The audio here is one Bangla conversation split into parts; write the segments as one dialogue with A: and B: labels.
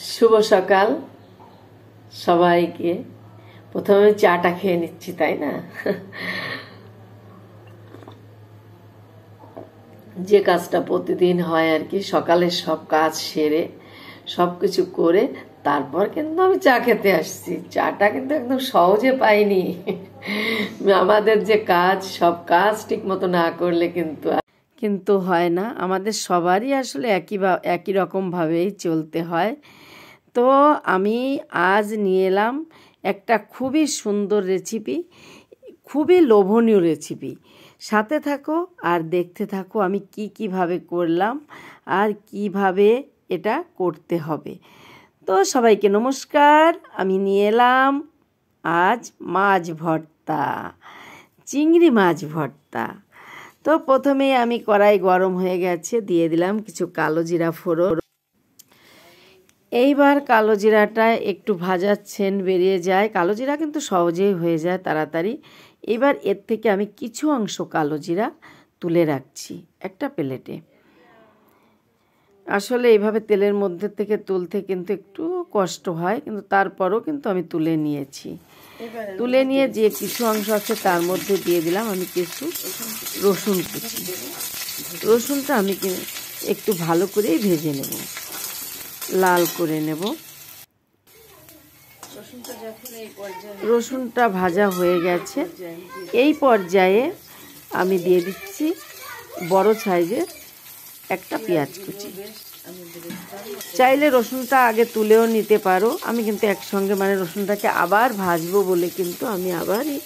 A: শুভ সকাল সবাইকে। প্রথমে চাটা খেয়ে নিচ্ছি, তাই না? যে কাজটা প্রতিদিন হয় আর কি, সকালে সব কাজ সেরে সবকিছু করে তারপর কিন্তু আমি চা খেতে আসছি। চাটা কিন্তু একদম সহজে পাইনি। আমাদের যে কাজ, সব কাজ ঠিক মতো না করলে কিন্তু হয় না। আমাদের সবারই আসলে একই রকমভাবেই চলতে হয়। তো আমি আজ নিয়ে এলাম একটা খুবই সুন্দর রেসিপি, খুবই লোভনীয় রেসিপি। সাথে থাকো আর দেখতে থাকো আমি কিভাবে করলাম আর কিভাবে এটা করতে হবে। তো সবাইকে নমস্কার। আমি নিয়ে এলাম আজ মাছ ভর্তা, চিংড়ি মাছ ভর্তা। তো প্রথমে আমি কড়াই গরম হয়ে গেছে, দিয়ে দিলাম কিছু কালো জিরা ফোড়ন। এইবার কালো জিরাটা একটু ভাজাচ্ছেন বেরিয়ে যায়। কালো জিরা কিন্তু সহজেই হয়ে যায় তাড়াতাড়ি। এবার এর থেকে আমি কিছু অংশ কালো জিরা তুলে রাখছি একটা প্লেটে। আসলে এইভাবে তেলের মধ্যে থেকে তুলতে কিন্তু একটু কষ্ট হয়, কিন্তু তারপরও কিন্তু আমি তুলে নিয়েছি। তুলে নিয়ে যে কিছু অংশ আছে তার মধ্যে দিয়ে দিলাম আমি কিছু রসুন কুচি। রসুনটা আমি একটু ভালো করেই ভেজে নেব, লাল করে নেব। রসুনটা ভাজা হয়ে গেছে। এই পর্যায়ে আমি দিয়ে দিচ্ছি বড় সাইজের একটা পেঁয়াজ কুচি। চাইলে রসুনটা আগে তুলেও নিতে পারো। আমি কিন্তু একসঙ্গে রসুনটাকে আবার ভাজবো বলে কিন্তু আমি আবারই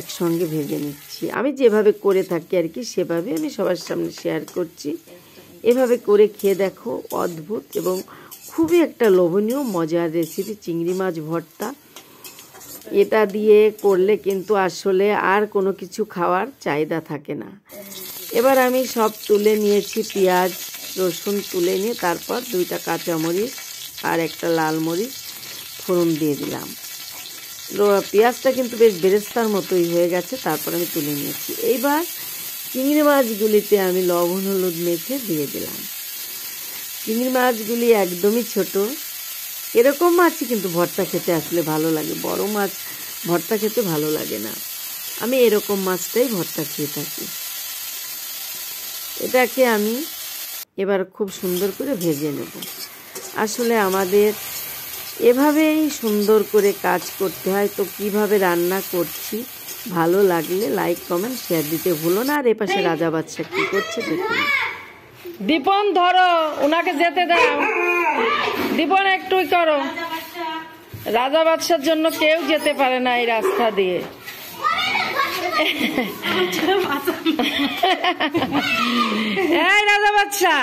A: একসঙ্গে ভেজে নিচ্ছি। আমি যেভাবে করে থাকি আর কি, সেভাবে আমি সবার সামনে শেয়ার করছি। এভাবে করে খেয়ে দেখো, অদ্ভুত এবং খুবই একটা লোভনীয় মজার রেসিপি চিংড়ি মাছ ভর্তা। এটা দিয়ে করলে কিন্তু আসলে আর কোনো কিছু খাওয়ার চাহিদা থাকে না। এবার আমি সব তুলে নিয়েছি, পেঁয়াজ রসুন তুলে নিয়ে তারপর 2টা কাঁচামরিচ আর একটা লাল মরিচ ফোড়ন দিয়ে দিলাম। পেঁয়াজটা কিন্তু বেশ বেরেস্তার মতোই হয়ে গেছে, তারপর আমি তুলে নিয়েছি। এইবার চিংড়ি মাছগুলিতে আমি লবণ হলুদ মেখে দিয়ে দিলাম। চিংড়ি মাছগুলি একদমই ছোট, এরকম মাছই কিন্তু ভর্তা খেতে আসলে ভালো লাগে। বড় মাছ ভর্তা খেতে ভালো লাগে না, আমি এরকম মাছটাই ভর্তা খেয়ে থাকি। এটাকে আমি এবার খুব সুন্দর করে ভেজে নেব। আসলে আমাদের এভাবেই সুন্দর করে কাজ করতে হয়। তো কিভাবে রান্না করছি ভালো লাগলে লাইক কমেন্ট শেয়ার দিতে ভুলো না। আর এপাশে রাজা বাচ্চা কি করছে দেখুন। দীপন ধরো, ওনাকে যেতে দাও। দীপন একটু করো। রাজা বাচ্চার জন্য কেউ যেতে পারে না এই রাস্তা দিয়ে। রাজা বাচ্চা,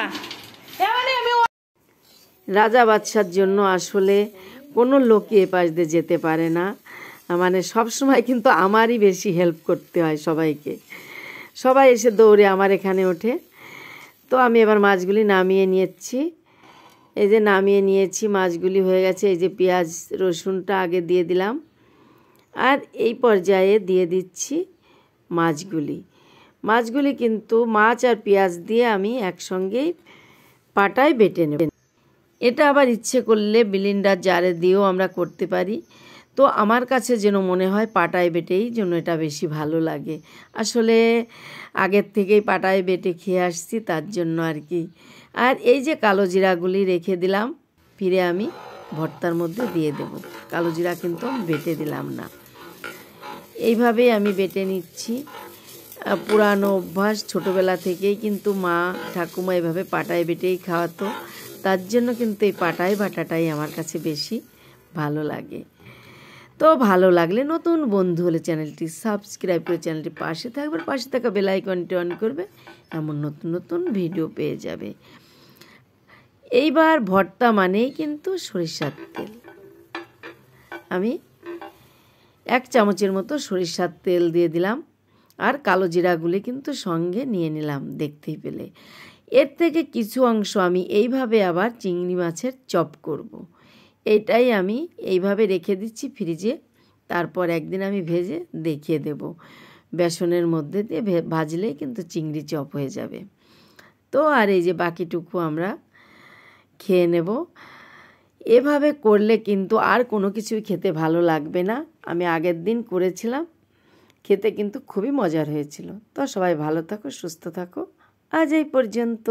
A: রাজা বাচ্চার জন্য আসলে কোনো লোকই এপাশ দিয়ে যেতে পারে না। সব সময় কিন্তু আমারই বেশি হেল্প করতে হয় সবাইকে। সবাই এসে দৌড়ে আমার এখানে ওঠে। তো আমি এবার মাছগুলি নামিয়ে নিয়েছি। এই যে নামিয়ে নিয়েছি, মাছগুলি হয়ে গেছে। এই যে পেঁয়াজ রসুনটা আগে দিয়ে দিলাম, আর এই পর্যায়ে দিয়ে দিচ্ছি মাছগুলি কিন্তু মাছ আর পেঁয়াজ দিয়ে আমি একসঙ্গেই পাটায় বেটে নেব। এটা আবার ইচ্ছে করলে ব্লেন্ডার জারে দিয়েও আমরা করতে পারি। তো আমার কাছে যেন মনে হয় পাটায় বেটেই যেন এটা বেশি ভালো লাগে। আসলে আগের থেকেই পাটায় বেটে খেয়ে আসছি, তার জন্য আর কি। আর এই যে কালো জিরাগুলি রেখে দিলাম, ফিরে আমি ভর্তার মধ্যে দিয়ে দেব। কালো জিরা কিন্তু আমি বেটে দিলাম না, এইভাবেই আমি বেটে নিচ্ছি। পুরানো অভ্যাস, ছোটোবেলা থেকেই কিন্তু মা ঠাকুমা এভাবে পাটায় বেটেই খাওয়াতো, তার জন্য কিন্তু এই পাটায় বাটাটাই আমার কাছে বেশি ভালো লাগে। তো ভালো লাগলে নতুন বন্ধু হলে চ্যানেলটি সাবস্ক্রাইব করে চ্যানেলটি পাশে থাকবে, পাশে থাকা বেল আইকনটি অন করবে, এমন নতুন নতুন ভিডিও পেয়ে যাবে। এইবার ভর্তা মানেই কিন্তু সরিষার তেল। আমি 1 চামচের মতো সরিষার তেল দিয়ে দিলাম, আর কালো জিরাগুলি কিন্তু সঙ্গে নিয়ে নিলাম দেখতেই পেলে। এর থেকে কিছু অংশ আমি এইভাবে আবার চিংড়ি মাছের চপ করব। এটাই আমি এইভাবে রেখে দিচ্ছি ফ্রিজে, তারপর একদিন আমি ভেজে দেখিয়ে দেব। বেসনের মধ্যে দিয়ে ভাজলেই কিন্তু চিংড়ি চপ হয়ে যাবে। তো আর এই যে বাকিটুকু আমরা খেয়ে নেব। এভাবে করলে কিন্তু আর কোনো কিছুই খেতে ভালো লাগবে না। আমি আগের দিন করেছিলাম, খেতে কিন্তু খুবই মজার হয়েছিল। তো সবাই ভালো থাকো, সুস্থ থাকো। আজ এই পর্যন্ত।